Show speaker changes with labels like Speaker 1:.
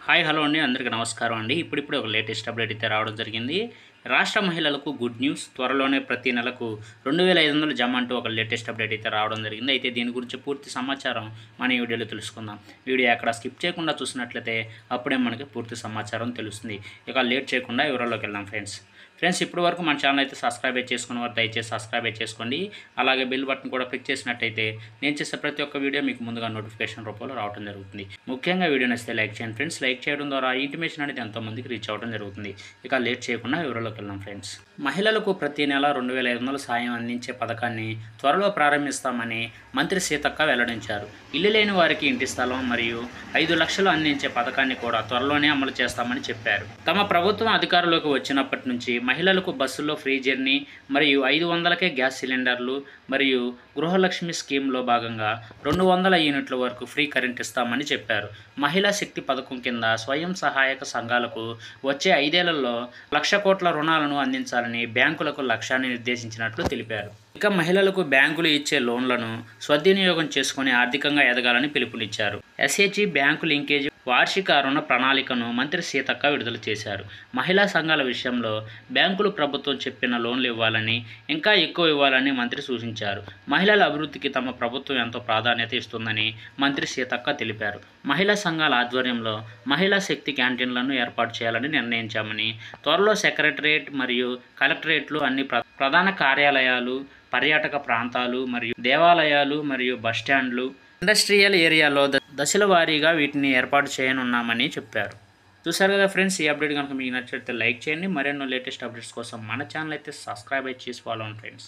Speaker 1: Hi hello అండి, అందరికీ నమస్కారం అండి. ఇప్పుడిప్పుడే ఒక లేటెస్ట్ అప్డేట్ అయితే రావడం జరిగింది. రాష్ట్ర మహిళలకు గుడ్ న్యూస్. త్వరలోనే ప్రతి నెలకు 2500 జమ అంటూ ఒక లేటెస్ట్ అప్డేట్ అయితే రావడం జరిగింది. అయితే దీని గురించి పూర్తి సమాచారం మన ఈ వీడియోలో తెలుసుకుందాం. వీడియో ఎక్కడ స్కిప్ చేయకుండా చూసినట్లయితే అప్పుడే మనకి పూర్తి సమాచారం తెలుస్తుంది. ఇక లేట్ చేయకుండా వివరాల్లోకి వెళ్దాం ఫ్రెండ్స్ ఇప్పటి వరకు మన ఛానల్ అయితే సబ్స్క్రైబ్ చేసుకున్న వారు దయచేసి సబ్స్క్రైబ్ చేసుకోండి. అలాగే బెల్ బటన్ కూడా క్లిక్ చేసినట్టయితే నేను చేసే ప్రతి ఒక్క వీడియో మీకు ముందుగా నోటిఫికేషన్ రూపంలో రావడం జరుగుతుంది. ముఖ్యంగా వీడియో నచ్చితే లైక్ చేయండి ఫ్రెండ్స్. లైక్ చేయడం ద్వారా ఇంటిమేషన్ అనేది ఎంతోమందికి రీచ్ అవ్వడం జరుగుతుంది. ఇక లేట్ చేయకుండా వివరాల్లోకి వెళ్దాం ఫ్రెండ్స్. మహిళలకు ప్రతి నెల 2500 సాయం అందించే పథకాన్ని త్వరలో ప్రారంభిస్తామని మంత్రి సీతక్క వెల్లడించారు. ఇల్లు లేని వారికి ఇంటి స్థలం మరియు 5 లక్షలు అందించే పథకాన్ని కూడా త్వరలోనే అమలు చేస్తామని చెప్పారు. తమ ప్రభుత్వం అధికారంలోకి వచ్చినప్పటి నుంచి మహిళలకు బస్సుల్లో ఫ్రీ జర్నీ మరియు 500కే గ్యాస్ సిలిండర్లు మరియు గృహలక్ష్మి స్కీమ్లో భాగంగా 200 యూనిట్ల వరకు ఫ్రీ కరెంట్ ఇస్తామని చెప్పారు. మహిళా శక్తి పథకం కింద స్వయం సహాయక సంఘాలకు వచ్చే 5 ఏళ్లలో 1,00,000 కోట్ల రుణాలను అందించాలని బ్యాంకులకు లక్ష్యాన్ని నిర్దేశించినట్లు తెలిపారు. ఇక మహిళలకు బ్యాంకులు ఇచ్చే లోన్లను సద్వినియోగం చేసుకుని ఆర్థికంగా ఎదగాలని పిలుపునిచ్చారు. ఎస్హెచ్జి బ్యాంకు లింకేజీ వార్షిక రుణ ప్రణాళికను మంత్రి సీతక్క విడుదల చేశారు. మహిళా సంఘాల విషయంలో బ్యాంకులు ప్రభుత్వం చెప్పిన లోన్లు ఇవ్వాలని, ఇంకా ఎక్కువ ఇవ్వాలని మంత్రి సూచించారు. మహిళల అభివృద్ధికి తమ ప్రభుత్వం ఎంతో ప్రాధాన్యత ఇస్తుందని మంత్రి సీతక్క తెలిపారు. మహిళా సంఘాల ఆధ్వర్యంలో మహిళా శక్తి క్యాంటీన్లను ఏర్పాటు చేయాలని నిర్ణయించామని, త్వరలో సెక్రటరియట్ మరియు కలెక్టరేట్లు, అన్ని ప్రధాన కార్యాలయాలు, పర్యాటక ప్రాంతాలు మరియు దేవాలయాలు మరియు బస్టాండ్లు, ఇండస్ట్రియల్ ఏరియాలో దశల వారీగా వీటిని ఏర్పాటు చేయనున్నామని చెప్పారు. చూసారు కదా ఫ్రెండ్స్, ఈ అప్డేట్ కనుక మీకు నచ్చితే లైక్ చేయండి. మరెన్నో లేటెస్ట్ అప్డేట్స్ కోసం మన ఛానల్ అయితే సబ్స్క్రైబ్ చేసి ఫాలో అవ్వండి ఫ్రెండ్స్.